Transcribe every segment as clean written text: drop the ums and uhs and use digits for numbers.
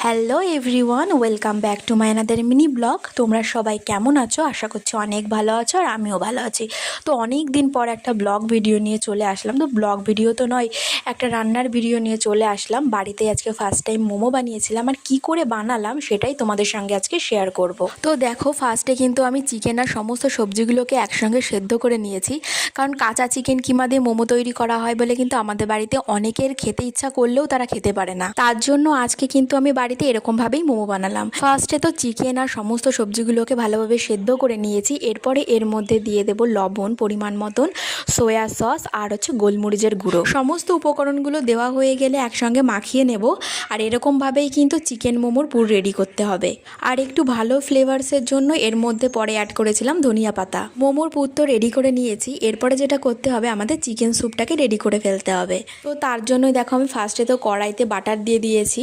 Hello everyone, welcome back to my another mini blog. তোমরা সবাই কেমন আছো? আশা করছি অনেক ভালো আছো, আর আমিও ভালো আছি। তো অনেক দিন পর একটা ব্লগ ভিডিও নিয়ে চলে আসলাম। তো ব্লগ ভিডিও তো নয়, একটা রান্নার ভিডিও নিয়ে চলে আসলাম। বাড়িতে আজকে ফার্স্ট টাইম মোমো বানিয়েছিলাম, আর কি করে বানালাম সেটাই তোমাদের সঙ্গে আজকে শেয়ার করব। তো দেখো, ফার্স্টে কিন্তু আমি চিকেন আর সমস্ত সবজিগুলোকে একসঙ্গে সেদ্ধ করে নিয়েছি, কারণ কাঁচা চিকেন কিমা দিয়ে মোমো তৈরি করা হয় বলে কিন্তু আমাদের বাড়িতে অনেকের খেতে ইচ্ছা করলেও তারা খেতে পারে না। তার জন্য আজকে কিন্তু আমি বাড়িতে এরকমভাবেই মোমো বানালাম। ফার্স্টে তো চিকেন আর সমস্ত সবজিগুলোকে ভালোভাবে সেদ্ধ করে নিয়েছি। এরপরে এর মধ্যে দিয়ে দেবো লবণ পরিমাণ মতন, সয়া সস আর গোলমরিচের গুঁড়ো। সমস্ত উপকরণগুলো দেওয়া হয়ে গেলে একসঙ্গে মাখিয়ে নেব। আর এরকমভাবেই কিন্তু চিকেন মোমোর পুর রেডি করতে হবে। আর একটু ভালো ফ্লেভারসের জন্য এর মধ্যে পরে অ্যাড করেছিলাম ধনিয়া পাতা। মোমোর পুর তো রেডি করে নিয়েছি। এরপরে যেটা করতে হবে, আমাদের চিকেন স্যুপটাকে রেডি করে ফেলতে হবে। তো তার জন্যই দেখো, আমি ফার্স্টে তো কড়াইতে বাটার দিয়ে দিয়েছি,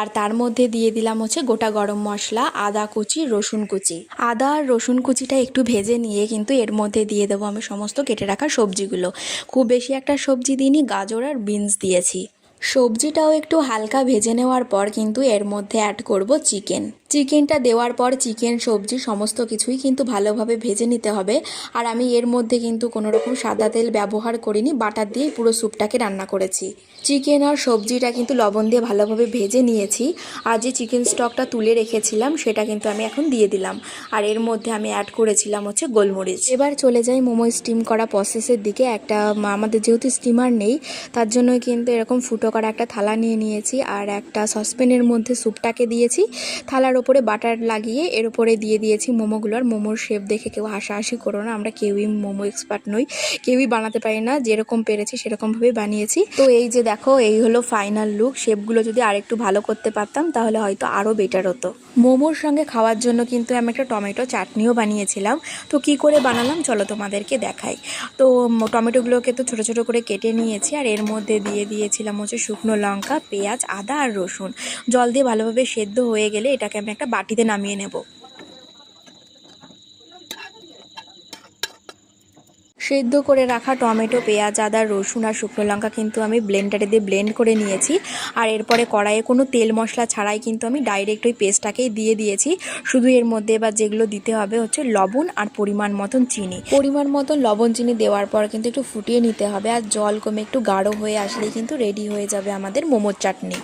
আর তার মধ্যে দিয়ে দিলাম গোটা গরম মশলা, আদা কুচি, রসুন কুচি। আদা আর রসুন কুচিটা একটু ভেজে নিয়ে কিন্তু এর মধ্যে দিয়ে দেবো আমি সমস্ত কেটে রাখা সবজিগুলো। খুব বেশি একটা সবজি দিইনি, গাজর আর বিনস দিয়েছি। সবজিটাও একটু হালকা ভেজে নেওয়ার পর কিন্তু এর মধ্যে অ্যাড করব চিকেনটা দেওয়ার পর চিকেন সবজি সমস্ত কিছুই কিন্তু ভালোভাবে ভেজে নিতে হবে। আর আমি এর মধ্যে কিন্তু কোনো রকম সাদা তেল ব্যবহার করিনি, বাটার দিয়েই পুরো স্যুপটাকে রান্না করেছি। চিকেন আর সবজিটা কিন্তু লবণ দিয়ে ভালোভাবে ভেজে নিয়েছি। আর যে চিকেন স্টকটা তুলে রেখেছিলাম সেটা কিন্তু আমি এখন দিয়ে দিলাম। আর এর মধ্যে আমি অ্যাড করেছিলাম গোলমরিচ। এবার চলে যাই মোমো স্টিম করা প্রসেসের দিকে। আমাদের যেহেতু স্টিমার নেই, তার জন্যই কিন্তু এরকম ফুটো করা একটা থালা নিয়ে নিয়েছি, আর একটা সসপ্যানের মধ্যে স্যুপটাকে দিয়েছি। থালার ওপরে বাটার লাগিয়ে এর উপরে দিয়ে দিয়েছি মোমোগুলো। আর মোমোর শেপ দেখে কেউ হাসাহাসি করো না, আমরা কেউই মোমো এক্সপার্ট নই, কেউই বানাতে পারি না। যেরকম পেরেছি সেরকমভাবে বানিয়েছি। তো এই যে দেখো, এই হলো ফাইনাল লুক। শেপগুলো যদি আরেকটু ভালো করতে পারতাম তাহলে হয়তো আরও বেটার হতো। মোমোর সঙ্গে খাওয়ার জন্য কিন্তু আমি একটা টমেটো চাটনিও বানিয়েছিলাম। তো কি করে বানালাম চলো তোমাদেরকে দেখাই। তো টমেটোগুলোকে তো ছোটো ছোটো করে কেটে নিয়েছি, আর এর মধ্যে দিয়ে দিয়েছিলাম শুকনো লঙ্কা, পেঁয়াজ, আদা আর রসুন। জল দিয়ে ভালোভাবে সেদ্ধ হয়ে গেলে এটাকে আমি একটা বাটিতে নামিয়ে নেব। সেদ্ধ করে রাখা টমেটো, পেঁয়াজ, আদা, রসুন আর শুকনো লঙ্কা কিন্তু আমি ব্লেন্ডারে দিয়ে ব্লেন্ড করে নিয়েছি। আর এরপরে কড়াইয়ে কোনো তেল মশলা ছাড়াই কিন্তু আমি ডাইরেক্ট ওই পেস্টটাকেই দিয়ে দিয়েছি। শুধু এর মধ্যে এবার যেগুলো দিতে হবে লবণ আর পরিমাণ মতন চিনি। পরিমাণ মতন লবণ চিনি দেওয়ার পর কিন্তু একটু ফুটিয়ে নিতে হবে। আর জল কমে একটু গাঢ় হয়ে আসলেই কিন্তু রেডি হয়ে যাবে আমাদের মোমোর চাটনি।